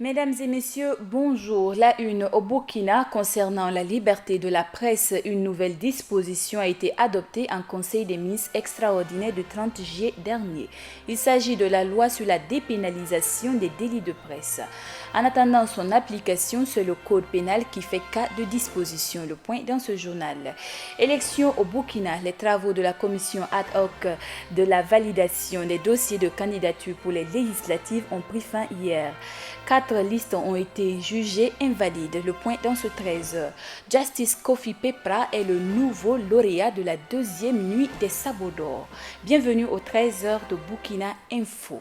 Mesdames et messieurs, bonjour. La une au Burkina concernant la liberté de la presse, une nouvelle disposition a été adoptée en Conseil des ministres extraordinaire du 30 juillet dernier. Il s'agit de la loi sur la dépénalisation des délits de presse. En attendant son application, c'est le code pénal qui fait cas de disposition. Le point dans ce journal. Élection au Burkina, les travaux de la commission ad hoc de la validation des dossiers de candidature pour les législatives ont pris fin hier. 4 listes ont été jugées invalides. Le point dans ce 13h. Justice Kofi Pepra est le nouveau lauréat de la deuxième nuit des sabots d'or. Bienvenue au 13h de Burkina Info.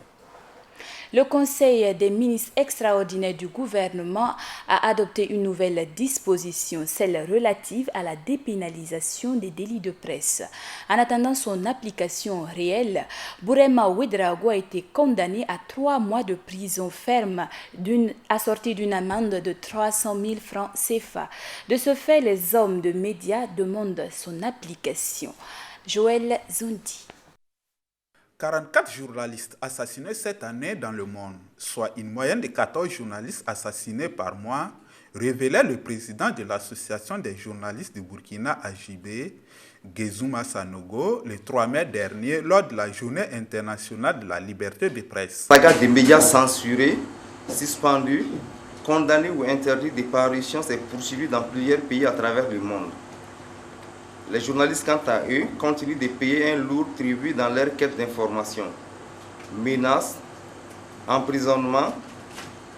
Le Conseil des ministres extraordinaires du gouvernement a adopté une nouvelle disposition, celle relative à la dépénalisation des délits de presse. En attendant son application réelle, Bourema Ouedraogo a été condamné à 3 mois de prison ferme assortie d'une amende de 300 000 francs CFA. De ce fait, les hommes de médias demandent son application. Joël Zundi. 44 journalistes assassinés cette année dans le monde, soit une moyenne de 14 journalistes assassinés par mois, révélait le président de l'association des journalistes du Burkina AJB, Gezouma Sanogo, le 3 mai dernier lors de la journée internationale de la liberté de presse. Saga des médias censurés, suspendus, condamnés ou interdits de parution s'est poursuivi dans plusieurs pays à travers le monde. Les journalistes, quant à eux, continuent de payer un lourd tribut dans leur quête d'information. Menaces, emprisonnement,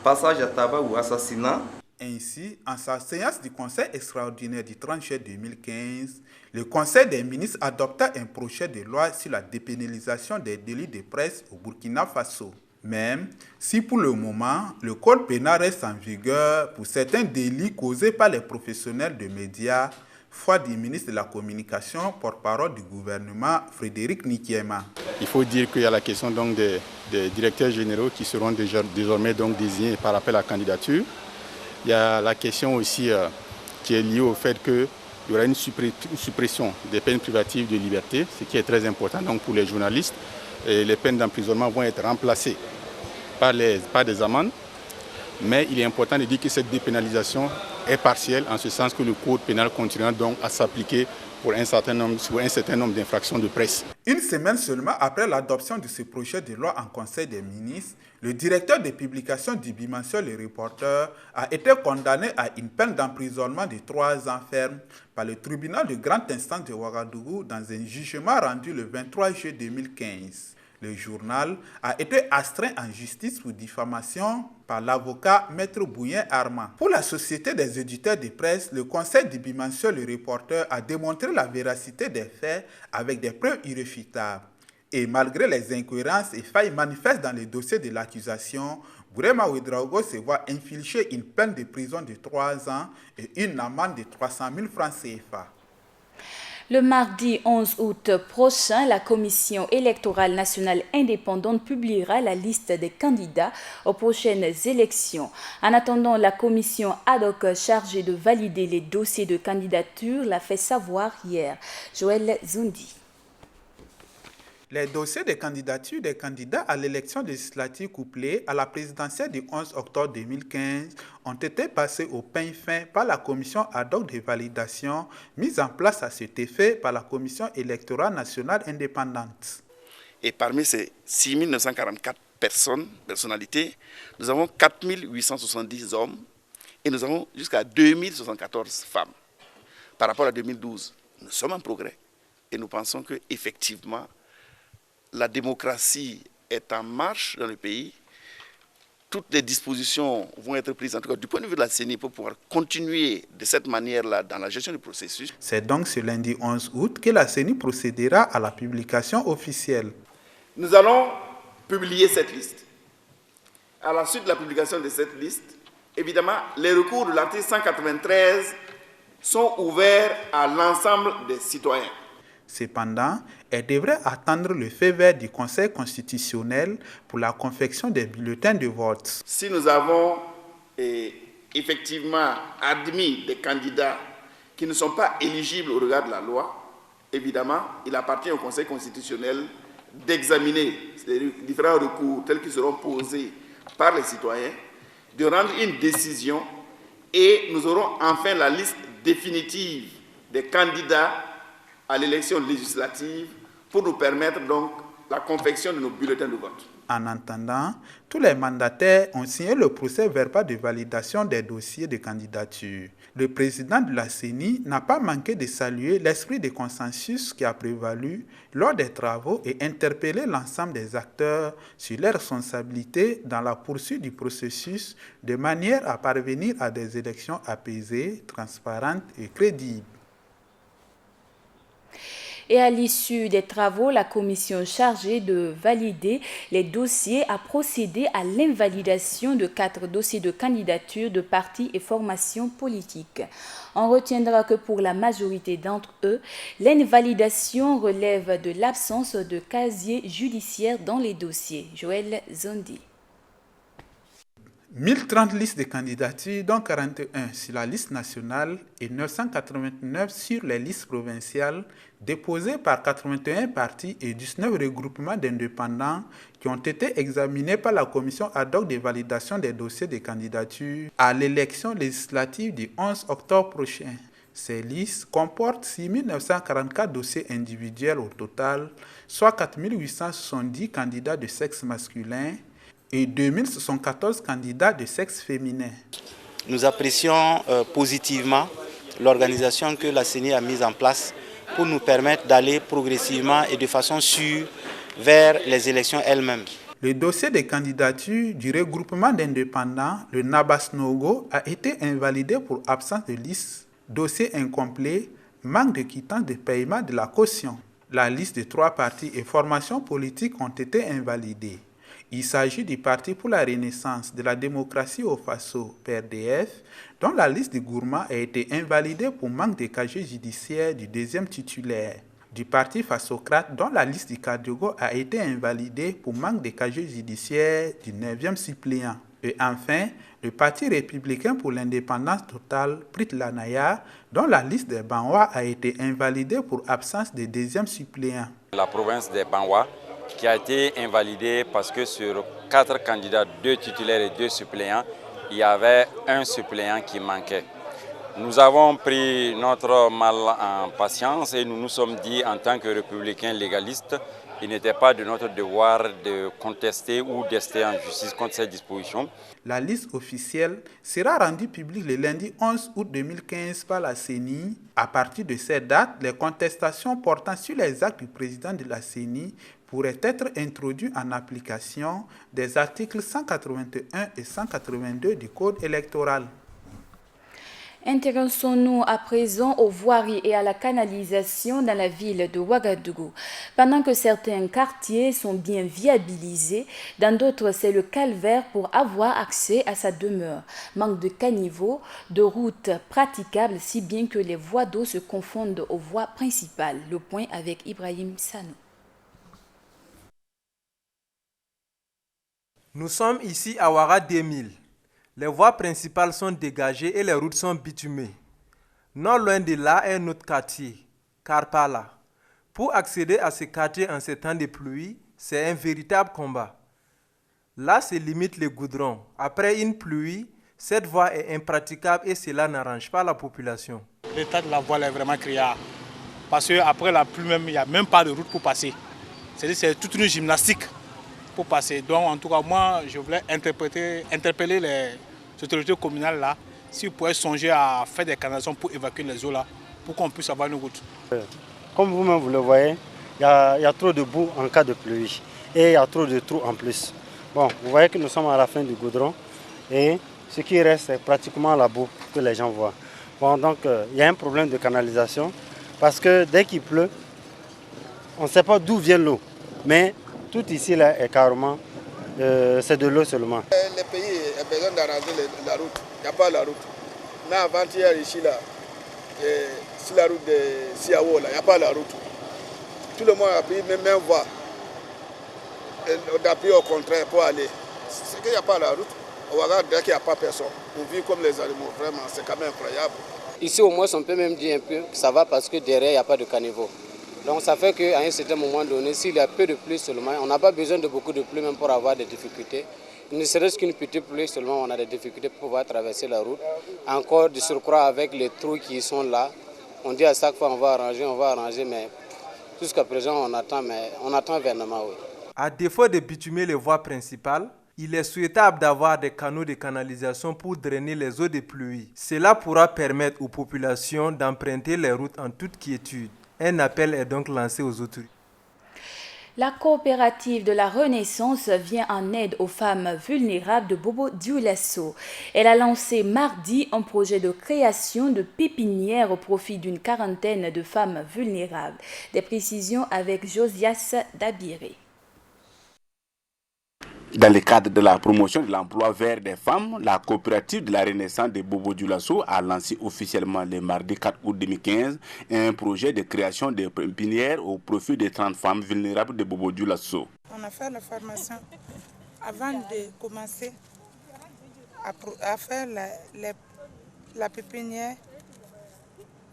passage à tabac ou assassinat. Ainsi, en sa séance du Conseil extraordinaire du 30 juillet 2015, le Conseil des ministres adopta un projet de loi sur la dépénalisation des délits de presse au Burkina Faso. Même si pour le moment, le code pénal reste en vigueur pour certains délits causés par les professionnels de médias, foi du ministre de la Communication, porte-parole du gouvernement, Frédéric Nikiema. Il faut dire qu'il y a la question donc des directeurs généraux qui seront désormais donc désignés par appel à candidature. Il y a la question aussi qui est liée au fait qu'il y aura une suppression des peines privatives de liberté, ce qui est très important donc pour les journalistes. Et les peines d'emprisonnement vont être remplacées par des amendes. Mais il est important de dire que cette dépénalisation est partielle, en ce sens que le code pénal continuera donc à s'appliquer pour un certain nombre d'infractions de presse. Une semaine seulement après l'adoption de ce projet de loi en Conseil des ministres, le directeur des publications du bimensuel Le Reporter a été condamné à une peine d'emprisonnement de 3 ans ferme par le tribunal de grande instance de Ouagadougou dans un jugement rendu le 23 juillet 2015. Le journal a été astreint en justice pour diffamation par l'avocat Maître Bouyen Armand. Pour la Société des éditeurs de presse, le Conseil du bimensuel Le Reporter a démontré la véracité des faits avec des preuves irréfutables. Et malgré les incohérences et failles manifestes dans les dossiers de l'accusation, Bourema Ouedraogo se voit infliger une peine de prison de 3 ans et une amende de 300 000 francs CFA. Le mardi 11 août prochain, la Commission électorale nationale indépendante publiera la liste des candidats aux prochaines élections. En attendant, la commission ad hoc chargée de valider les dossiers de candidature l'a fait savoir hier. Joël Zundi. Les dossiers de candidature des candidats à l'élection législative couplée à la présidentielle du 11 octobre 2015 ont été passés au peigne fin par la commission ad hoc de validation mise en place à cet effet par la Commission électorale nationale indépendante. Et parmi ces 6 944 personnalités, nous avons 4 870 hommes et nous avons jusqu'à 2 074 femmes. Par rapport à 2012, nous sommes en progrès et nous pensons qu'effectivement, la démocratie est en marche dans le pays. Toutes les dispositions vont être prises, en tout cas du point de vue de la CENI, pour pouvoir continuer de cette manière-là dans la gestion du processus. C'est donc ce lundi 11 août que la CENI procédera à la publication officielle. Nous allons publier cette liste. À la suite de la publication de cette liste, évidemment, les recours de l'article 193 sont ouverts à l'ensemble des citoyens. Cependant, elle devrait attendre le feu vert du Conseil constitutionnel pour la confection des bulletins de vote. Si nous avons effectivement admis des candidats qui ne sont pas éligibles au regard de la loi, évidemment, il appartient au Conseil constitutionnel d'examiner les différents recours tels qu'ils seront posés par les citoyens de rendre une décision et nous aurons enfin la liste définitive des candidats à l'élection législative pour nous permettre donc la confection de nos bulletins de vote. En attendant, tous les mandataires ont signé le procès-verbal de validation des dossiers de candidature. Le président de la CENI n'a pas manqué de saluer l'esprit de consensus qui a prévalu lors des travaux et interpeller l'ensemble des acteurs sur leurs responsabilités dans la poursuite du processus de manière à parvenir à des élections apaisées, transparentes et crédibles. Et à l'issue des travaux, la commission chargée de valider les dossiers a procédé à l'invalidation de 4 dossiers de candidature de partis et formations politiques. On retiendra que pour la majorité d'entre eux, l'invalidation relève de l'absence de casier judiciaire dans les dossiers. Joël Zondi. 1030 listes de candidatures, dont 41 sur la liste nationale et 989 sur les listes provinciales, déposées par 81 partis et 19 regroupements d'indépendants qui ont été examinés par la commission ad hoc de validation des dossiers de candidature à l'élection législative du 11 octobre prochain. Ces listes comportent 6 944 dossiers individuels au total, soit 4 870 candidats de sexe masculin et 2074 candidats de sexe féminin. Nous apprécions positivement l'organisation que la CENI a mise en place pour nous permettre d'aller progressivement et de façon sûre vers les élections elles-mêmes. Le dossier de candidature du regroupement d'indépendants, le Nabas-Nogo, a été invalidé pour absence de liste, dossier incomplet, manque de quittance de paiement de la caution. La liste de 3 partis et formations politiques ont été invalidées. Il s'agit du Parti pour la Renaissance de la démocratie au Faso, PRDF, dont la liste de gourmands a été invalidée pour manque de casier judiciaire du deuxième titulaire. Du Parti Fasocrate, dont la liste du Kadiogo a été invalidée pour manque de casier judiciaire du 9e suppléant. Et enfin, le Parti républicain pour l'indépendance totale, Prit Lanaya, dont la liste des Banwa a été invalidée pour absence de deuxième suppléant. La province des Banwa qui a été invalidée parce que sur 4 candidats, 2 titulaires et 2 suppléants, il y avait un suppléant qui manquait. Nous avons pris notre mal en patience et nous nous sommes dit en tant que républicains légalistes, il n'était pas de notre devoir de contester ou d'ester en justice contre cette disposition. La liste officielle sera rendue publique le lundi 11 août 2015 par la CENI. À partir de cette date, les contestations portant sur les actes du président de la CENI pourraient être introduites en application des articles 181 et 182 du Code électoral. Intéressons-nous à présent aux voiries et à la canalisation dans la ville de Ouagadougou. Pendant que certains quartiers sont bien viabilisés, dans d'autres c'est le calvaire pour avoir accès à sa demeure. Manque de caniveaux, de routes praticables si bien que les voies d'eau se confondent aux voies principales. Le point avec Ibrahim Sanou. Nous sommes ici à Ouara 2000. Les voies principales sont dégagées et les routes sont bitumées. Non loin de là est notre quartier, Karpala. Pour accéder à ce quartier en ces temps de pluie, c'est un véritable combat. Là se limite le goudron. Après une pluie, cette voie est impraticable et cela n'arrange pas la population. L'état de la voie est vraiment criard. Parce qu'après la pluie, il n'y a même pas de route pour passer. C'est-à-dire c'est toute une gymnastique pour passer. Donc en tout cas, moi, je voulais interpeller les autorités communales là, s'ils pourraient songer à faire des canalisations pour évacuer les eaux là, pour qu'on puisse avoir une route. Comme vous-même vous le voyez, il y a trop de boue en cas de pluie et il y a trop de trous en plus. Bon, vous voyez que nous sommes à la fin du goudron et ce qui reste, c'est pratiquement la boue que les gens voient. Bon, donc il y a un problème de canalisation parce que dès qu'il pleut, on ne sait pas d'où vient l'eau, mais tout ici là est carrément, c'est de l'eau seulement. Le pays a besoin d'arranger la route, il n'y a pas la route. Mais avant-hier ici là, sur la route de Siawo là, il n'y a pas la route. Tout le monde a pris même voie. On a pris au contraire pour aller. C'est qu'il n'y a pas la route. On va regarder qu'il n'y a pas personne. On vit comme les animaux, vraiment, c'est quand même incroyable. Ici au moins on peut même dire un peu que ça va parce que derrière il n'y a pas de caniveau. Donc ça fait qu'à un certain moment donné, s'il y a peu de pluie seulement, on n'a pas besoin de beaucoup de pluie même pour avoir des difficultés. Ne serait-ce qu'une petite pluie seulement, on a des difficultés pour pouvoir traverser la route. Encore de surcroît avec les trous qui sont là. On dit à chaque fois on va arranger, mais jusqu'à présent on attend vainement. Oui. À défaut de bitumer les voies principales, il est souhaitable d'avoir des canaux de canalisation pour drainer les eaux de pluie. Cela pourra permettre aux populations d'emprunter les routes en toute quiétude. Un appel est donc lancé aux autorités. La coopérative de la Renaissance vient en aide aux femmes vulnérables de Bobo-Dioulasso. Elle a lancé mardi un projet de création de pépinières au profit d'une quarantaine de femmes vulnérables. Des précisions avec Josias Dabiré. Dans le cadre de la promotion de l'emploi vert des femmes, la coopérative de la Renaissance de Bobo-Dioulasso a lancé officiellement le mardi 4 août 2015 un projet de création de pépinières au profit des 30 femmes vulnérables de Bobo-Dioulasso. On a fait la formation avant de commencer à faire la pépinière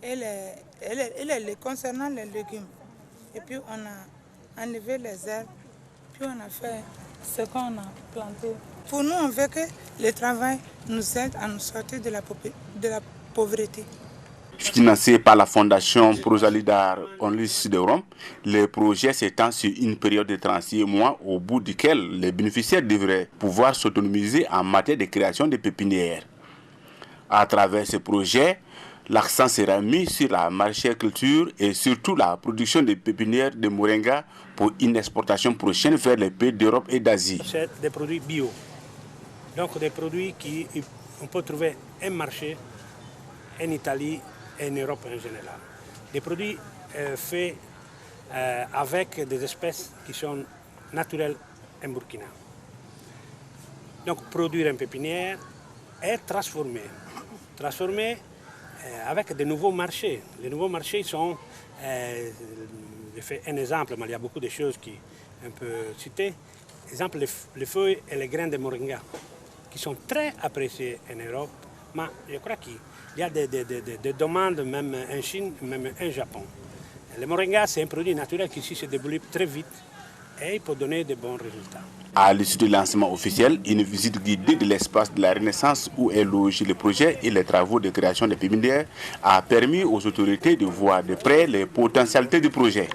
et concernant les légumes. Et puis on a enlevé les herbes, puis on a fait ce qu'on a planté. Pour nous, on veut que le travail nous aide à nous sortir de la pauvreté. Financé par la fondation Prosalidar Onlus de Rome, le projet s'étend sur une période de 36 mois au bout duquel les bénéficiaires devraient pouvoir s'autonomiser en matière de création de pépinières. À travers ce projet, l'accent sera mis sur la maraîchère-culture et surtout la production de pépinières de moringa pour une exportation prochaine vers les pays d'Europe et d'Asie. C'est des produits bio, donc des produits qu'on peut trouver un marché en Italie et en Europe en général. Des produits faits avec des espèces qui sont naturelles en Burkina. Donc produire une pépinière et transformer avec de nouveaux marchés. Les nouveaux marchés sont, je fais un exemple, mais il y a beaucoup de choses qui on peut citer. Exemple, les feuilles et les graines de moringa, qui sont très appréciés en Europe, mais je crois qu'il y a des demandes même en Chine, même en Japon. Le moringa, c'est un produit naturel qui ici se développe très vite et il peut donner de bons résultats. À l'issue du lancement officiel, une visite guidée de l'espace de la Renaissance où est logé le projet et les travaux de création des pépinières a permis aux autorités de voir de près les potentialités du projet.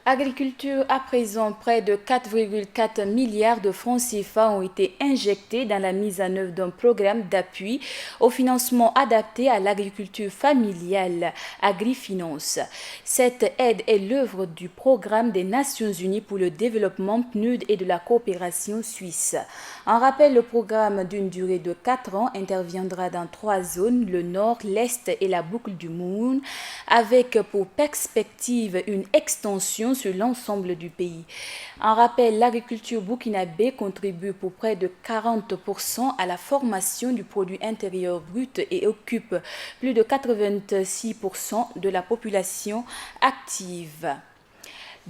Agriculture, à présent, près de 4,4 milliards de francs CFA ont été injectés dans la mise en œuvre d'un programme d'appui au financement adapté à l'agriculture familiale, AgriFinance. Cette aide est l'œuvre du programme des Nations Unies pour le développement PNUD et de la coopération suisse. En rappel, le programme d'une durée de 4 ans interviendra dans 3 zones, le nord, l'est et la boucle du Moon, avec pour perspective une extension sur l'ensemble du pays. En rappel, l'agriculture burkinabé contribue pour près de 40% à la formation du produit intérieur brut et occupe plus de 86% de la population active.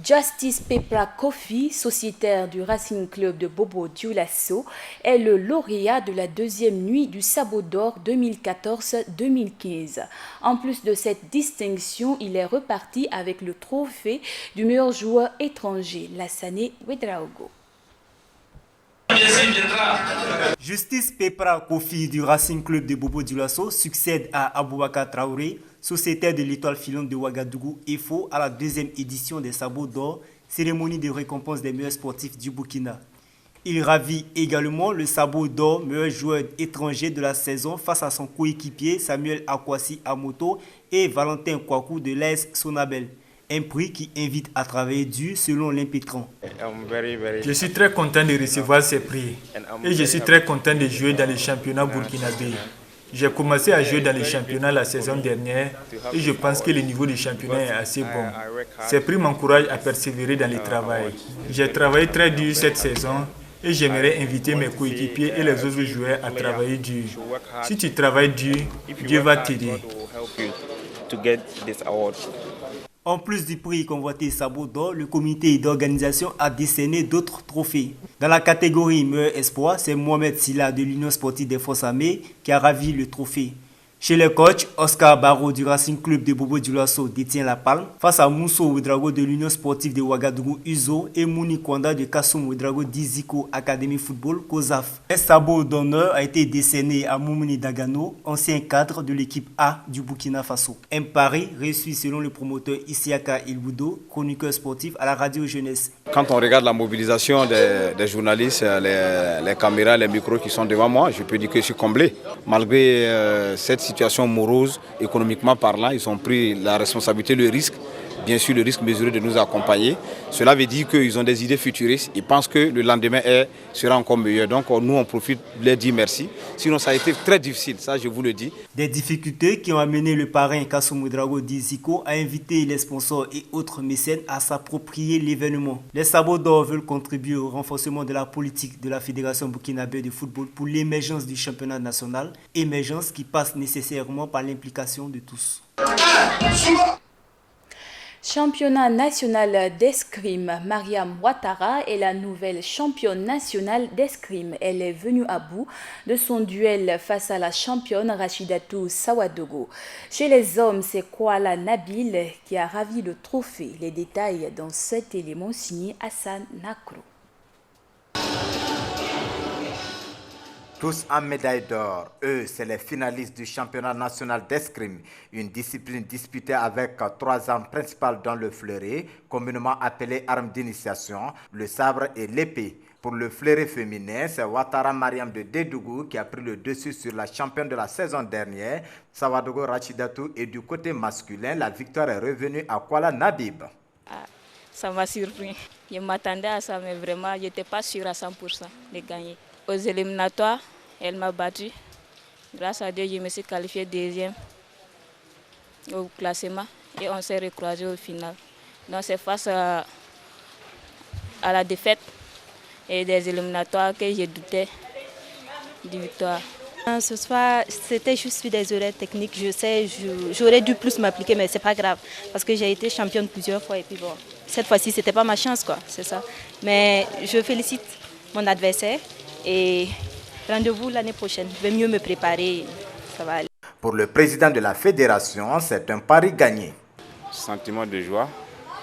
Justice Pepra Kofi, sociétaire du Racing Club de Bobo-Dioulasso, est le lauréat de la 2e nuit du Sabot d'Or 2014-2015. En plus de cette distinction, il est reparti avec le trophée du meilleur joueur étranger, Lassane Ouedraogo. Justice Pepra Kofi du Racing Club de Bobo-Dioulasso succède à Aboubakar Traoré, sociétaire de l'Étoile filante de Ouagadougou EFO, à la 2e édition des Sabots d'Or, cérémonie de récompense des meilleurs sportifs du Burkina. Il ravit également le Sabot d'Or, meilleur joueur étranger de la saison, face à son coéquipier Samuel Akwasi Amoto et Valentin Kouakou de l'AS Sonabel. Un prix qui invite à travailler dur selon l'impétrant. Je suis très content de recevoir ces prix et je suis très content de jouer dans le championnat burkinabé. J'ai commencé à jouer dans le championnat la saison dernière et je pense que le niveau du championnat est assez bon. Ces prix m'encouragent à persévérer dans le travail. J'ai travaillé très dur cette saison et j'aimerais inviter mes coéquipiers et les autres joueurs à travailler dur. Si tu travailles dur, Dieu va t'aider. En plus du prix convoité Sabot d'Or, le comité d'organisation a décerné d'autres trophées. Dans la catégorie meilleur espoir, c'est Mohamed Silla de l'Union sportive des forces armées qui a ravi le trophée. Chez les coachs, Oscar Barro du Racing Club de Bobo Dioulasso détient la palme face à Mousso Ouedraogo de l'Union Sportive de Ouagadougou Uzo et Mouni Kwanda de Kassoum Ouedraogo d'Iziko Academy Football COSAF. Un sabot d'honneur a été décerné à Moumouni Dagano, ancien cadre de l'équipe A du Burkina Faso. Un pari réussi selon le promoteur Isiaka Ilboudo, chroniqueur sportif à la radio jeunesse. Quand on regarde la mobilisation des journalistes, les caméras, les micros qui sont devant moi, je peux dire que je suis comblé. Malgré cette situation morose, économiquement parlant, ils ont pris la responsabilité, le risque, bien sûr le risque mesuré de nous accompagner. Cela veut dire qu'ils ont des idées futuristes, ils pensent que le lendemain sera encore meilleur. Donc nous on profite de leur dire merci. Sinon ça a été très difficile, ça je vous le dis. Des difficultés qui ont amené le parrain Kassoum Ouedraogo d'Iziko à inviter les sponsors et autres mécènes à s'approprier l'événement. Les sabots d'or veulent contribuer au renforcement de la politique de la Fédération burkinabé de football pour l'émergence du championnat national, émergence qui passe nécessairement par l'implication de tous. Championnat national d'escrime, Mariam Ouattara est la nouvelle championne nationale d'escrime. Elle est venue à bout de son duel face à la championne Rachidatou Sawadogo. Chez les hommes, c'est Kuala Nabil qui a ravi le trophée. Les détails dans cet élément signé Hassan Nakro. Tous en médaille d'or, eux, c'est les finalistes du championnat national d'escrime, une discipline disputée avec 3 armes principales dans le fleuret, communément appelée arme d'initiation, le sabre et l'épée. Pour le fleuret féminin, c'est Ouattara Mariam de Dédougou qui a pris le dessus sur la championne de la saison dernière, Sawadogo Rachidatou, et du côté masculin, la victoire est revenue à Kuala Nabib. Ça m'a surpris. Je m'attendais à ça, mais vraiment, je n'étais pas sûre à 100% de gagner. Aux éliminatoires, elle m'a battu. Grâce à Dieu, je me suis qualifiée deuxième au classement et on s'est recroisés au final. Donc c'est face à la défaite et des éliminatoires que j'ai douté de victoire. Ce soir, c'était juste des erreurs techniques. Je sais, j'aurais dû plus m'appliquer, mais c'est pas grave parce que j'ai été championne plusieurs fois et puis bon, cette fois-ci, c'était pas ma chance, quoi, c'est ça. Mais je félicite mon adversaire. Et rendez-vous l'année prochaine. Je vais mieux me préparer. Ça va aller. Pour le président de la fédération, c'est un pari gagné. Sentiment de joie.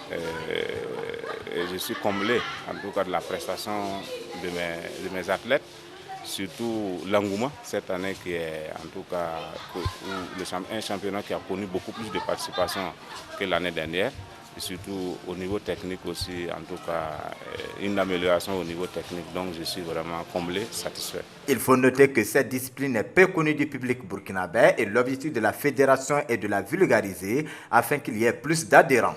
Et je suis comblé, en tout cas, de la prestation de mes athlètes. Surtout l'engouement cette année qui est, en tout cas, un championnat qui a connu beaucoup plus de participation que l'année dernière. Et surtout au niveau technique aussi, en tout cas, une amélioration au niveau technique. Donc je suis vraiment comblé, satisfait. Il faut noter que cette discipline est peu connue du public burkinabé et l'objectif de la fédération est de la vulgariser afin qu'il y ait plus d'adhérents.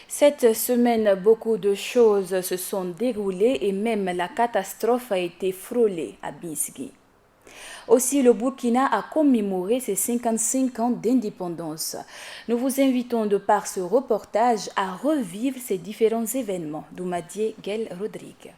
Cette semaine, beaucoup de choses se sont déroulées et même la catastrophe a été frôlée à Bisgui. Aussi, le Burkina a commémoré ses 55 ans d'indépendance. Nous vous invitons de par ce reportage à revivre ces différents événements. Doumadier Guel Rodrigue.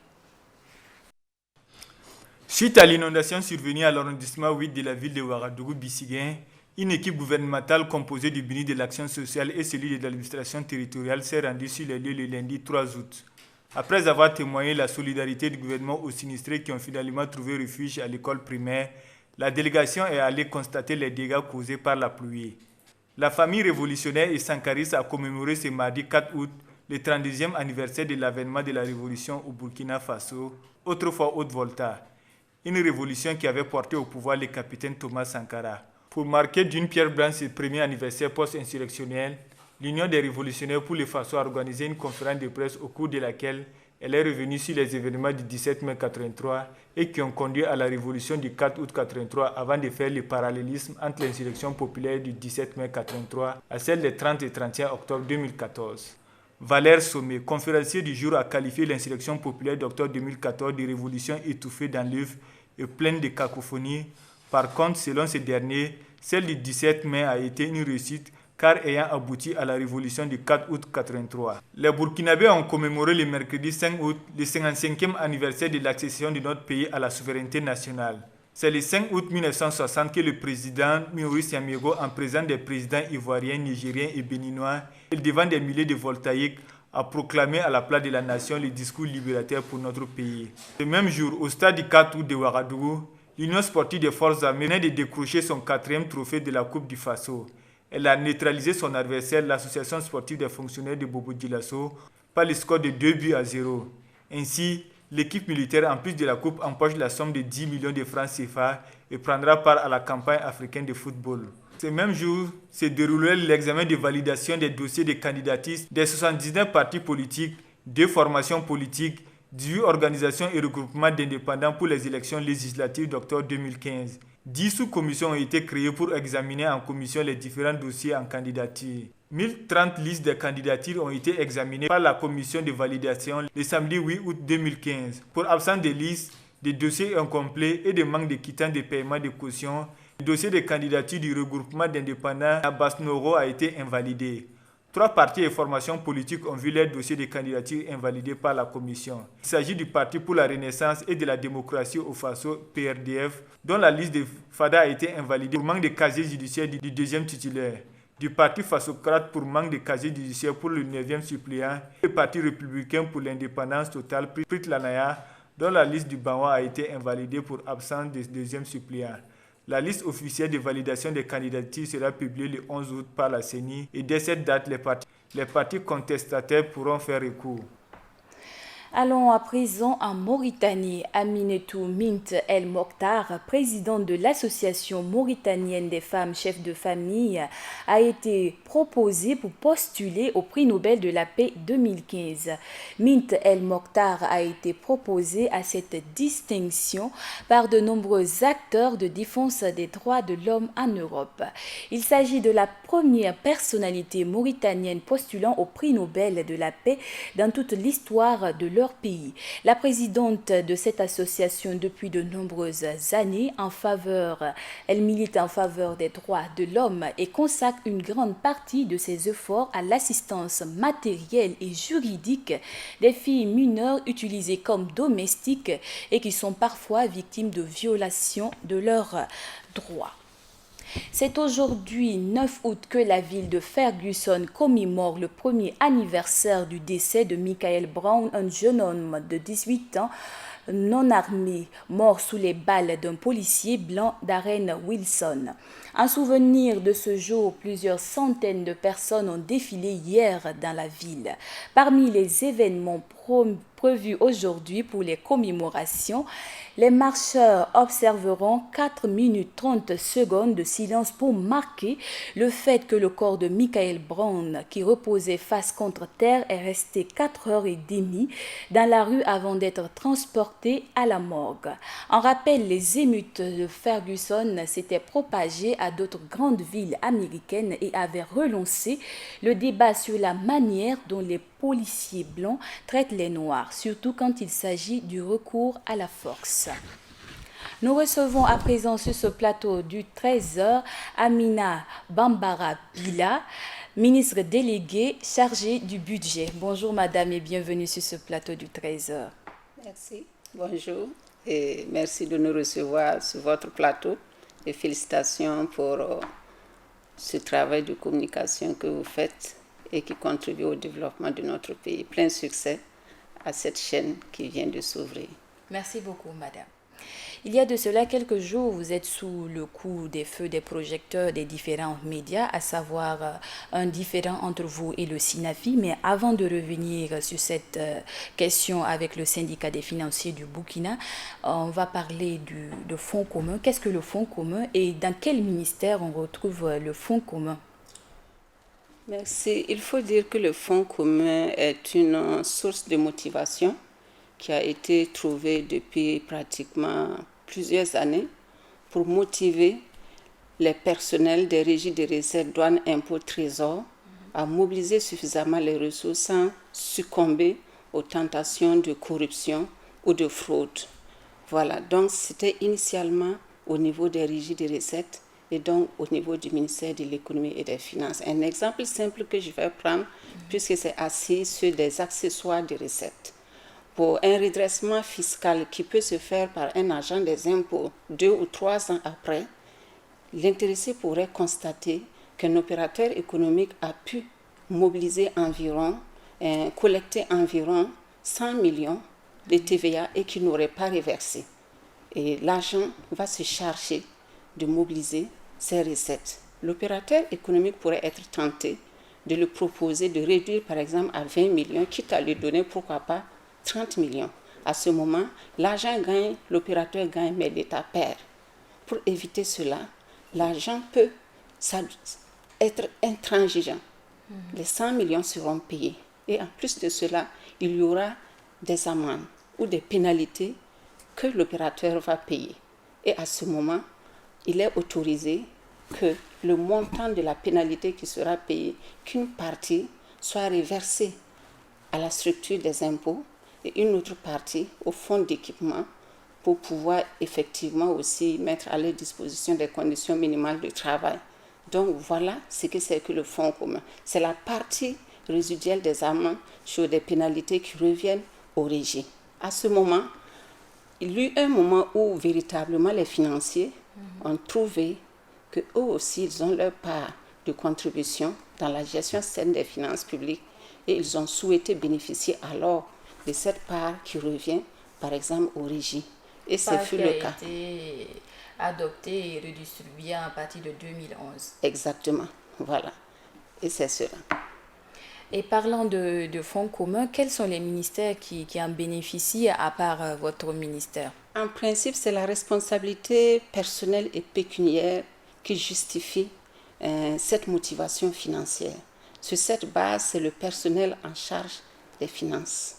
Suite à l'inondation survenue à l'arrondissement 8 de la ville de Ouagadougou-Bissiguen, une équipe gouvernementale composée du ministre de l'Action sociale et celui de l'administration territoriale s'est rendue sur les lieux le lundi 3 août. Après avoir témoigné la solidarité du gouvernement aux sinistrés qui ont finalement trouvé refuge à l'école primaire, la délégation est allée constater les dégâts causés par la pluie. La famille révolutionnaire et sankariste a commémoré ce mardi 4 août le 32e anniversaire de l'avènement de la révolution au Burkina Faso, autrefois Haute-Volta, une révolution qui avait porté au pouvoir le capitaine Thomas Sankara. Pour marquer d'une pierre blanche ce premier anniversaire post-insurrectionnel, l'Union des révolutionnaires pour le Faso a organisé une conférence de presse au cours de laquelle elle est revenue sur les événements du 17 mai 1983 et qui ont conduit à la révolution du 4 août 1983 avant de faire le parallélisme entre l'insurrection populaire du 17 mai 1983 à celle des 30 et 31 octobre 2014. Valère Sommet, conférencier du jour, a qualifié l'insurrection populaire d'octobre 2014 de révolution étouffée dans l'œuf et pleine de cacophonie. Par contre, selon ce dernier, celle du 17 mai a été une réussite car ayant abouti à la révolution du 4 août 1983. Les Burkinabés ont commémoré le mercredi 5 août le 55e anniversaire de l'accession de notre pays à la souveraineté nationale. C'est le 5 août 1960 que le président Maurice Yamiego, en présence des présidents ivoiriens, nigériens et béninois, et devant des milliers de voltaïques, a proclamé à la place de la nation le discours libérateur pour notre pays. Le même jour, au stade du 4 août de Ouagadougou, l'Union sportive des forces armées venait de décrocher son 4e trophée de la Coupe du Faso. Elle a neutralisé son adversaire, l'association sportive des fonctionnaires de Bobo-Dioulasso, par le score de 2-0. Ainsi, l'équipe militaire, en plus de la Coupe, empoche la somme de 10 millions de francs CFA et prendra part à la campagne africaine de football. Ce même jour se déroulait l'examen de validation des dossiers de candidature des 79 partis politiques, 2 formations politiques, 18 organisations et regroupements d'indépendants pour les élections législatives d'octobre 2015. 10 sous-commissions ont été créées pour examiner en commission les différents dossiers en candidature. 1030 listes de candidatures ont été examinées par la commission de validation le samedi 8 août 2015. Pour absence de listes, des dossiers incomplets et de manque de quittance de paiement de caution, le dossier de candidature du regroupement d'indépendants à Basnoro a été invalidé. 3 partis et formations politiques ont vu leur dossier de candidature invalidé par la commission. Il s'agit du Parti pour la Renaissance et de la démocratie au Faso, PRDF, dont la liste de FADA a été invalidée pour manque de casier judiciaire du 2e titulaire. Du Parti Fasocrate pour manque de casier judiciaire pour le 9e suppléant. Et le Parti républicain pour l'indépendance totale, Prit Lanaya, dont la liste du Banwa a été invalidée pour absence de 2e suppléant. La liste officielle de validation des candidatures sera publiée le 11 août par la CENI et dès cette date, les partis contestataires pourront faire recours. Allons à présent en Mauritanie. Aminetou Mint El Mokhtar, président de l'Association mauritanienne des femmes chefs de famille, a été proposé pour postuler au prix Nobel de la paix 2015. Mint El Mokhtar a été proposé à cette distinction par de nombreux acteurs de défense des droits de l'homme en Europe. Il s'agit de la première personnalité mauritanienne postulant au prix Nobel de la paix dans toute l'histoire de leur pays. La présidente de cette association depuis de nombreuses années elle milite en faveur des droits de l'homme et consacre une grande partie de ses efforts à l'assistance matérielle et juridique des filles mineures utilisées comme domestiques et qui sont parfois victimes de violations de leurs droits. C'est aujourd'hui 9 août que la ville de Ferguson commémore le premier anniversaire du décès de Michael Brown, un jeune homme de 18 ans non armé, mort sous les balles d'un policier blanc Darren Wilson. En souvenir de ce jour, plusieurs centaines de personnes ont défilé hier dans la ville. Parmi les événements prévus aujourd'hui pour les commémorations, les marcheurs observeront 4 minutes 30 secondes de silence pour marquer le fait que le corps de Michael Brown, qui reposait face contre terre, est resté 4h30 dans la rue avant d'être transporté à la morgue. En rappel, les émeutes de Ferguson s'étaient propagées à d'autres grandes villes américaines et avaient relancé le débat sur la manière dont les policiers blancs traitent les Noirs, surtout quand il s'agit du recours à la force. Nous recevons à présent sur ce plateau du 13h Amina Bambara Bila, ministre déléguée chargée du budget. Bonjour madame et bienvenue sur ce plateau du 13h. Merci, bonjour et merci de nous recevoir sur votre plateau et félicitations pour ce travail de communication que vous faites et qui contribue au développement de notre pays. Plein succès à cette chaîne qui vient de s'ouvrir. Merci beaucoup, madame. Il y a de cela quelques jours, vous êtes sous le coup des feux des projecteurs des différents médias, à savoir un différend entre vous et le SINAFI. Mais avant de revenir sur cette question avec le syndicat des financiers du Burkina, on va parler de fonds commun. Qu'est-ce que le fonds commun et dans quel ministère on retrouve le fonds commun? Merci. Il faut dire que le fonds commun est une source de motivation qui a été trouvée depuis pratiquement plusieurs années pour motiver les personnels des régies de recettes, douanes, impôts, trésors à mobiliser suffisamment les ressources sans succomber aux tentations de corruption ou de fraude. Voilà, donc c'était initialement au niveau des régies de recettes et donc au niveau du ministère de l'économie et des finances. Un exemple simple que je vais prendre, puisque c'est assis sur des accessoires de recettes. Pour un redressement fiscal qui peut se faire par un agent des impôts 2 ou 3 ans après, l'intéressé pourrait constater qu'un opérateur économique a pu mobiliser collecter environ 100 millions de TVA et qui n'aurait pas reversé. Et l'agent va se charger de mobiliser ces recettes. L'opérateur économique pourrait être tenté de le proposer de réduire par exemple à 20 millions, quitte à lui donner pourquoi pas 30 millions. À ce moment, l'agent gagne, l'opérateur gagne, mais l'État perd. Pour éviter cela, l'agent peut être intransigeant. Les 100 millions seront payés. Et en plus de cela, il y aura des amendes ou des pénalités que l'opérateur va payer. Et à ce moment, il est autorisé que le montant de la pénalité qui sera payé, qu'une partie soit reversée à la structure des impôts et une autre partie au fonds d'équipement pour pouvoir effectivement aussi mettre à leur disposition des conditions minimales de travail. Donc voilà ce que c'est que le fonds commun. C'est la partie résiduelle des amendes sur des pénalités qui reviennent au régie. À ce moment, il y a eu un moment où véritablement les financiers ont trouvé qu'eux aussi, ils ont leur part de contribution dans la gestion saine des finances publiques et ils ont souhaité bénéficier alors de cette part qui revient, par exemple, au régie. Et ce fut le cas. Qui a été adopté et redistribué à partir de 2011. Exactement, voilà. Et c'est cela. Et parlant de fonds communs, quels sont les ministères qui en bénéficient à part votre ministère? En principe, c'est la responsabilité personnelle et pécuniaire qui justifie cette motivation financière. Sur cette base, c'est le personnel en charge des finances.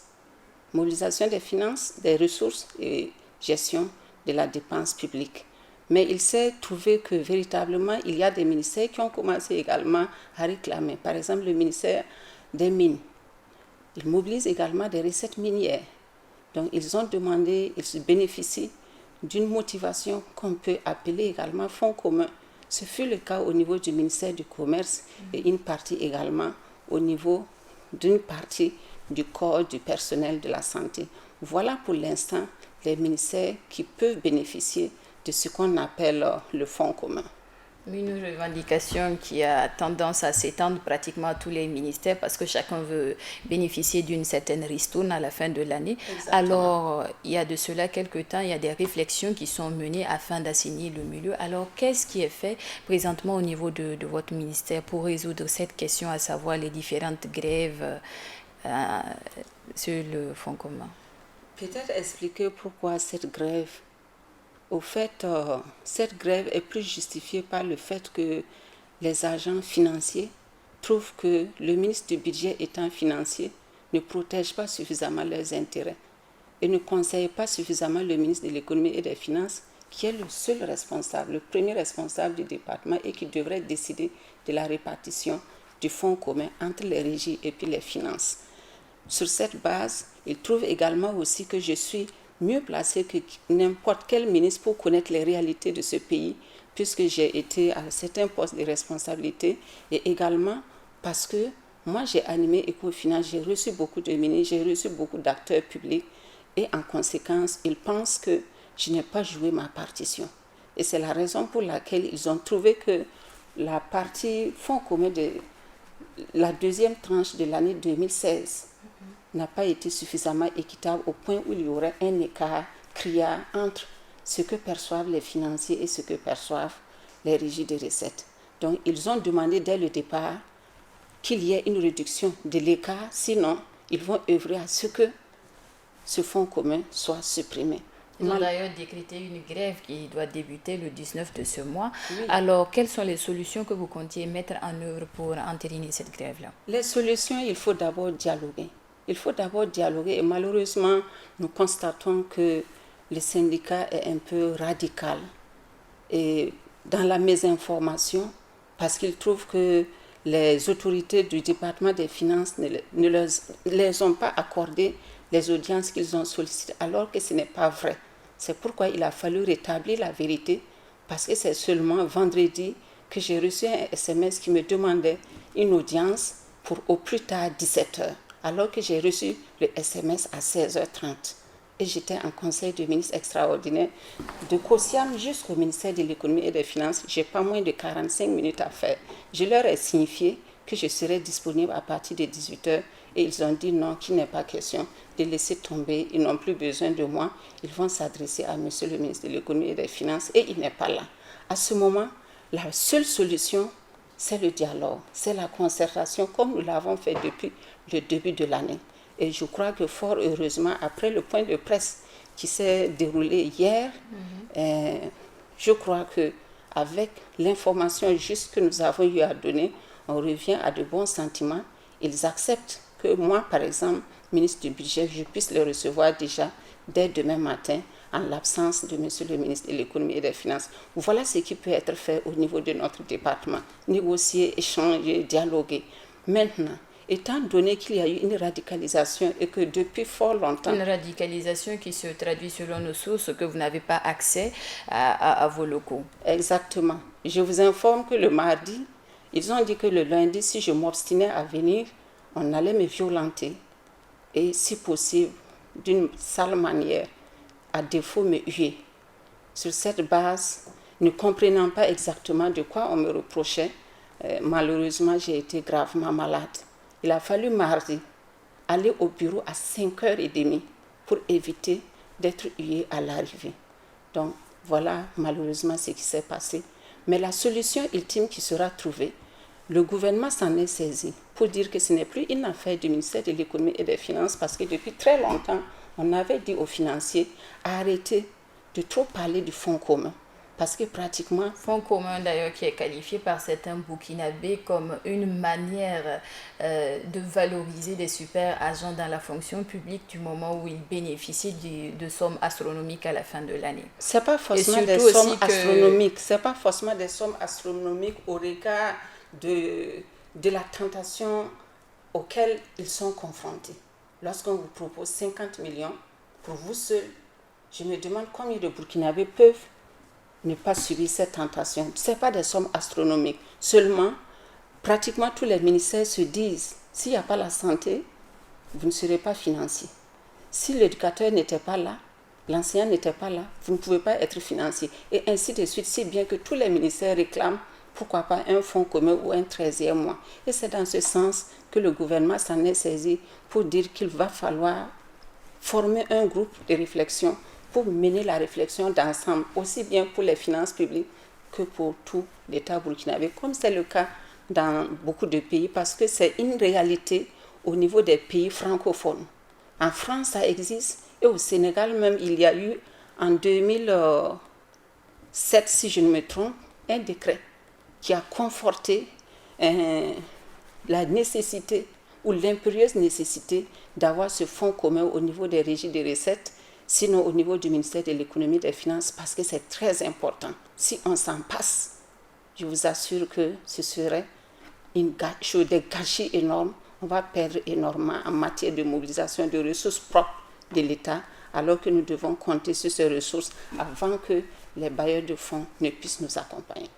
Mobilisation des finances, des ressources et gestion de la dépense publique. Mais il s'est trouvé que véritablement, il y a des ministères qui ont commencé également à réclamer. Par exemple, le ministère des Mines. Il mobilise également des recettes minières. Donc, ils ont demandé, ils bénéficient d'une motivation qu'on peut appeler également fonds commun. Ce fut le cas au niveau du ministère du Commerce et une partie également au niveau d'une partie du corps du personnel de la santé. Voilà pour l'instant les ministères qui peuvent bénéficier de ce qu'on appelle le fonds commun. Une revendication qui a tendance à s'étendre pratiquement à tous les ministères parce que chacun veut bénéficier d'une certaine ristourne à la fin de l'année. Alors, il y a de cela quelques temps, il y a des réflexions qui sont menées afin d'assainir le milieu. Alors, qu'est-ce qui est fait présentement au niveau de votre ministère pour résoudre cette question, à savoir les différentes grèves sur le fonds commun? Peut-être expliquer pourquoi cette grève. Au fait, cette grève est plus justifiée par le fait que les agents financiers trouvent que le ministre du Budget étant financier ne protège pas suffisamment leurs intérêts et ne conseille pas suffisamment le ministre de l'Économie et des Finances, qui est le seul responsable, le premier responsable du département et qui devrait décider de la répartition du fonds commun entre les régies et puis les finances. Sur cette base, il trouve également aussi que je suis mieux placé que n'importe quel ministre pour connaître les réalités de ce pays, puisque j'ai été à certains postes de responsabilité et également parce que moi j'ai animé Ecofinance, j'ai reçu beaucoup de ministres, j'ai reçu beaucoup d'acteurs publics et en conséquence, ils pensent que je n'ai pas joué ma partition. Et c'est la raison pour laquelle ils ont trouvé que la partie fonds commun de la deuxième tranche de l'année 2016 n'a pas été suffisamment équitable au point où il y aurait un écart criard entre ce que perçoivent les financiers et ce que perçoivent les régies de recettes. Donc, ils ont demandé dès le départ qu'il y ait une réduction de l'écart, sinon, ils vont œuvrer à ce que ce fonds commun soit supprimé. Ils ont d'ailleurs décrété une grève qui doit débuter le 19 de ce mois. Oui. Alors, quelles sont les solutions que vous comptiez mettre en œuvre pour entériner cette grève-là? Les solutions, il faut d'abord dialoguer. Il faut d'abord dialoguer et malheureusement, nous constatons que le syndicat est un peu radical et dans la mésinformation parce qu'il trouve que les autorités du département des finances ne les ont pas accordé les audiences qu'ils ont sollicitées alors que ce n'est pas vrai. C'est pourquoi il a fallu rétablir la vérité parce que c'est seulement vendredi que j'ai reçu un SMS qui me demandait une audience pour au plus tard 17h. Alors que j'ai reçu le SMS à 16h30. Et j'étais en conseil de ministre extraordinaire de COSIAM jusqu'au ministère de l'Économie et des Finances. Je n'ai pas moins de 45 minutes à faire. Je leur ai signifié que je serais disponible à partir de 18h. Et ils ont dit non, qu'il n'est pas question de laisser tomber. Ils n'ont plus besoin de moi. Ils vont s'adresser à monsieur le ministre de l'économie et des finances et il n'est pas là. À ce moment, la seule solution, c'est le dialogue, c'est la concertation comme nous l'avons fait depuis le début de l'année. Et je crois que fort heureusement, après le point de presse qui s'est déroulé hier, je crois qu'avec l'information juste que nous avons eu à donner, on revient à de bons sentiments. Ils acceptent que moi, par exemple, ministre du Budget, je puisse les recevoir déjà dès demain matin en l'absence de monsieur le ministre de l'économie et des finances. Voilà ce qui peut être fait au niveau de notre département. Négocier, échanger, dialoguer. Maintenant, étant donné qu'il y a eu une radicalisation et que depuis fort longtemps... Une radicalisation qui se traduit selon nos sources que vous n'avez pas accès à vos locaux. Exactement. Je vous informe que le mardi, ils ont dit que le lundi, si je m'obstinais à venir, on allait me violenter. Et si possible, d'une sale manière, à défaut me huer. Sur cette base, ne comprenant pas exactement de quoi on me reprochait, malheureusement, j'ai été gravement malade. Il a fallu mardi aller au bureau à 5h30 pour éviter d'être hué à l'arrivée. Donc voilà malheureusement ce qui s'est passé. Mais la solution ultime qui sera trouvée, le gouvernement s'en est saisi pour dire que ce n'est plus une affaire du ministère de l'économie et des finances parce que depuis très longtemps, on avait dit aux financiers arrêtez de trop parler du fonds commun. Parce que pratiquement... Fonds commun d'ailleurs qui est qualifié par certains burkinabés comme une manière de valoriser des super agents dans la fonction publique du moment où ils bénéficient de sommes astronomiques à la fin de l'année. Ce n'est pas forcément des sommes astronomiques. C'est pas forcément des sommes astronomiques au regard de la tentation auquel ils sont confrontés. Lorsqu'on vous propose 50 millions pour vous seul, je me demande combien de Burkinabés peuvent ne pas subir cette tentation. Ce n'est pas des sommes astronomiques. Seulement, pratiquement tous les ministères se disent, s'il n'y a pas la santé, vous ne serez pas financier. Si l'éducateur n'était pas là, l'enseignant n'était pas là, vous ne pouvez pas être financier. Et ainsi de suite, si bien que tous les ministères réclament, pourquoi pas un fonds commun ou un 13e mois. Et c'est dans ce sens que le gouvernement s'en est saisi pour dire qu'il va falloir former un groupe de réflexion pour mener la réflexion d'ensemble, aussi bien pour les finances publiques que pour tout l'État burkinabé, comme c'est le cas dans beaucoup de pays, parce que c'est une réalité au niveau des pays francophones. En France, ça existe, et au Sénégal même, il y a eu en 2007, si je ne me trompe, un décret qui a conforté la nécessité ou l'impérieuse nécessité d'avoir ce fonds commun au niveau des régies de recettes, sinon au niveau du ministère de l'économie et des finances, parce que c'est très important. Si on s'en passe, je vous assure que ce serait des gâchis énormes. On va perdre énormément en matière de mobilisation de ressources propres de l'État, alors que nous devons compter sur ces ressources avant que les bailleurs de fonds ne puissent nous accompagner.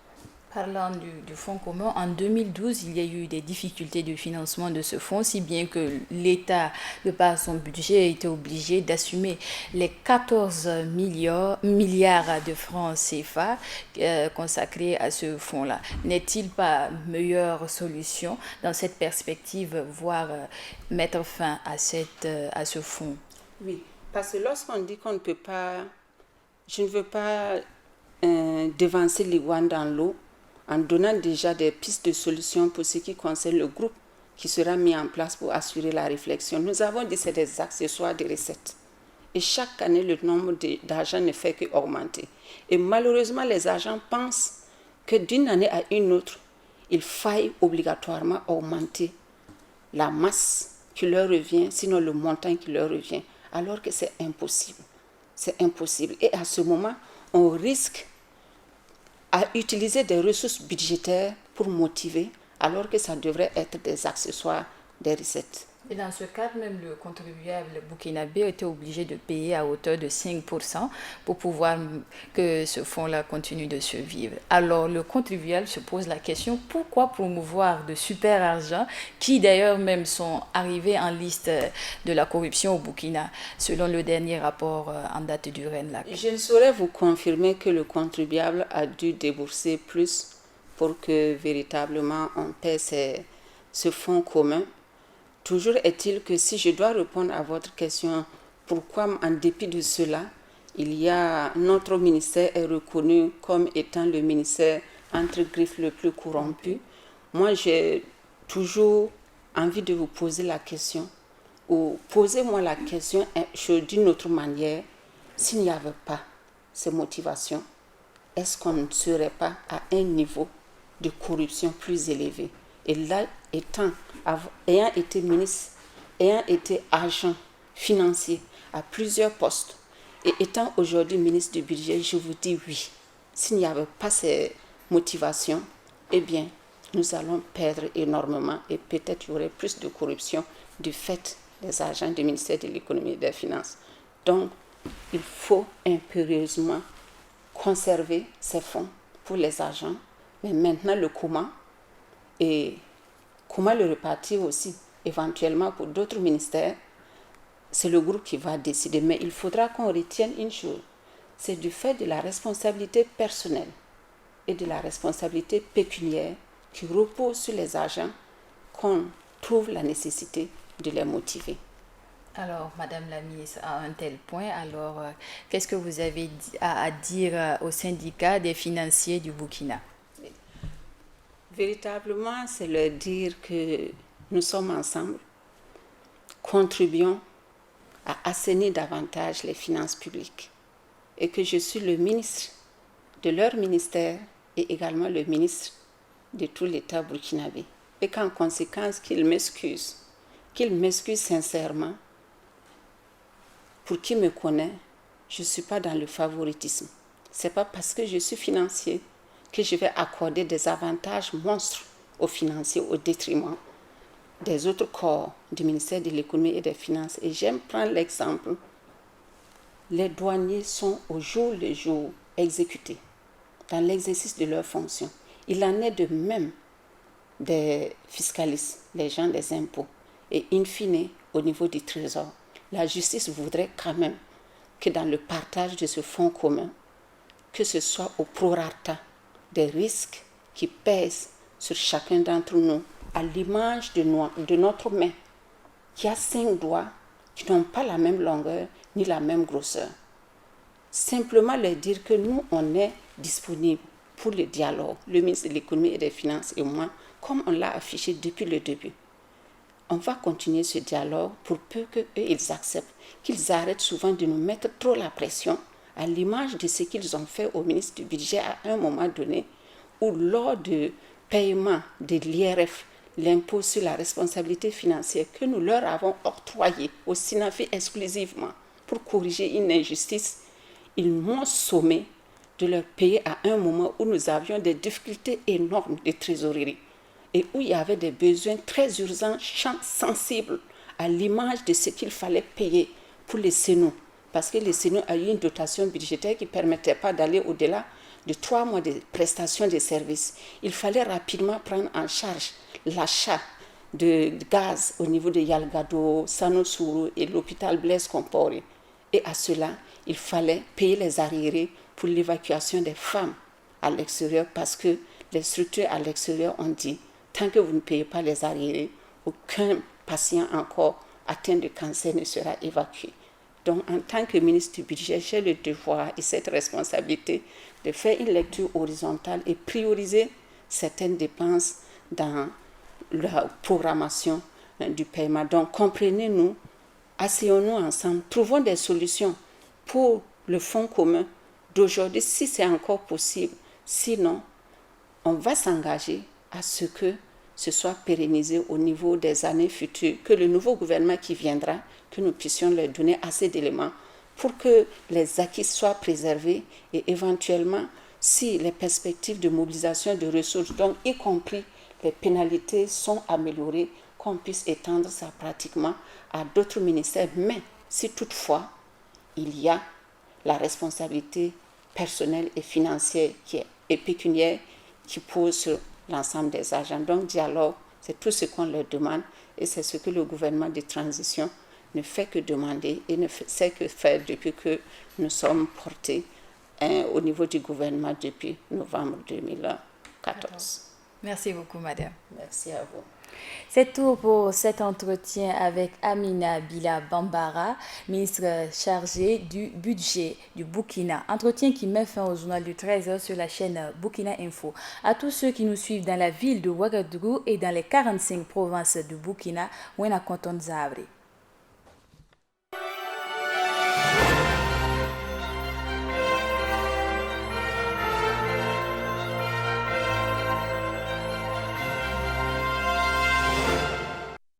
Parlant du fonds commun, en 2012, il y a eu des difficultés de financement de ce fonds, si bien que l'État, de par son budget, a été obligé d'assumer les 14 milliards de francs CFA consacrés à ce fonds-là. N'est-il pas meilleure solution dans cette perspective, voire mettre fin à ce fonds? Oui, parce que lorsqu'on dit qu'on ne peut pas, je ne veux pas devancer l'iguane dans l'eau, en donnant déjà des pistes de solutions pour ce qui concerne le groupe qui sera mis en place pour assurer la réflexion. Nous avons dit que c'est des accessoires de recettes. Et chaque année, le nombre d'agents ne fait qu'augmenter. Et malheureusement, les agents pensent que d'une année à une autre, il faille obligatoirement augmenter la masse qui leur revient, sinon le montant qui leur revient, alors que c'est impossible. C'est impossible. Et à ce moment, on risque à utiliser des ressources budgétaires pour motiver, alors que ça devrait être des accessoires des recettes. Et dans ce cadre, même le contribuable burkinabé était obligé de payer à hauteur de 5% pour pouvoir que ce fonds-là continue de survivre. Alors, le contribuable se pose la question, pourquoi promouvoir de super argent qui d'ailleurs même sont arrivés en liste de la corruption au Burkina, selon le dernier rapport en date du RENLAC? Je ne saurais vous confirmer que le contribuable a dû débourser plus pour que véritablement on paie ce fonds commun. Toujours est-il que si je dois répondre à votre question, pourquoi en dépit de cela, notre ministère est reconnu comme étant le ministère entre griffes le plus corrompu. Moi, j'ai toujours envie de vous poser la question, ou posez-moi la question d'une autre manière. S'il n'y avait pas ces motivations, est-ce qu'on ne serait pas à un niveau de corruption plus élevé? Et là, ayant été ministre, ayant été agent financier à plusieurs postes, et étant aujourd'hui ministre du budget, je vous dis oui. S'il n'y avait pas ces motivations, eh bien, nous allons perdre énormément et peut-être il y aurait plus de corruption du fait des agents du ministère de l'économie et des finances. Donc, il faut impérieusement conserver ces fonds pour les agents, mais maintenant le comment et comment le répartir aussi, éventuellement pour d'autres ministères, c'est le groupe qui va décider. Mais il faudra qu'on retienne une chose, c'est du fait de la responsabilité personnelle et de la responsabilité pécuniaire qui repose sur les agents qu'on trouve la nécessité de les motiver. Alors, Madame la ministre, à un tel point, qu'est-ce que vous avez à dire au syndicat des financiers du Burkina? Véritablement, c'est leur dire que nous sommes ensemble, contribuons à assainir davantage les finances publiques et que je suis le ministre de leur ministère et également le ministre de tout l'État burkinabé. Et qu'en conséquence, qu'ils m'excusent sincèrement. Pour qui me connaît, je ne suis pas dans le favoritisme. Ce n'est pas parce que je suis financier que je vais accorder des avantages monstres aux financiers au détriment des autres corps du ministère de l'économie et des finances. Et j'aime prendre l'exemple, les douaniers sont au jour le jour exécutés dans l'exercice de leurs fonctions. Il en est de même des fiscalistes, les gens des impôts. Et in fine, au niveau du trésor, la justice voudrait quand même que dans le partage de ce fonds commun, que ce soit au prorata des risques qui pèsent sur chacun d'entre nous, à l'image de notre main, qui a 5 doigts qui n'ont pas la même longueur ni la même grosseur. Simplement leur dire que nous, on est disponible pour le dialogue, le ministre de l'économie et des finances et moi, comme on l'a affiché depuis le début. On va continuer ce dialogue pour peu qu'eux, ils acceptent, qu'ils arrêtent souvent de nous mettre trop la pression, à l'image de ce qu'ils ont fait au ministre du budget à un moment donné, où lors du paiement de l'IRF, l'impôt sur la responsabilité financière que nous leur avons octroyé au SINAFI exclusivement pour corriger une injustice, ils m'ont sommé de leur payer à un moment où nous avions des difficultés énormes de trésorerie et où il y avait des besoins très urgents, sensibles, à l'image de ce qu'il fallait payer pour les SENO. Parce que les SENO a eu une dotation budgétaire qui ne permettait pas d'aller au-delà de 3 mois de prestations de services. Il fallait rapidement prendre en charge l'achat de gaz au niveau de Yalgado, Sanoussourou et l'hôpital Blaise Compaoré. Et à cela, il fallait payer les arriérés pour l'évacuation des femmes à l'extérieur parce que les structures à l'extérieur ont dit tant que vous ne payez pas les arriérés, aucun patient encore atteint de cancer ne sera évacué. Donc, en tant que ministre du budget, j'ai le devoir et cette responsabilité de faire une lecture horizontale et prioriser certaines dépenses dans la programmation du paiement. Donc, comprenez-nous, asseyons-nous ensemble, trouvons des solutions pour le fonds commun d'aujourd'hui, si c'est encore possible. Sinon, on va s'engager à ce que ce soit pérennisé au niveau des années futures, que le nouveau gouvernement qui viendra, que nous puissions leur donner assez d'éléments pour que les acquis soient préservés et éventuellement, si les perspectives de mobilisation de ressources, donc y compris les pénalités, sont améliorées, qu'on puisse étendre ça pratiquement à d'autres ministères. Mais si toutefois, il y a la responsabilité personnelle et financière et pécuniaire qui pose sur l'ensemble des agents. Donc, dialogue, c'est tout ce qu'on leur demande et c'est ce que le gouvernement de transition ne fait que demander et ne sait que faire depuis que nous sommes portés au niveau du gouvernement depuis novembre 2014. Merci beaucoup, madame. Merci à vous. C'est tout pour cet entretien avec Amina Bila Bambara, ministre chargée du budget du Burkina. Entretien qui met fin au journal du 13h sur la chaîne Burkina Info. À tous ceux qui nous suivent dans la ville de Ouagadougou et dans les 45 provinces du Burkina, Wena Konton Zabre.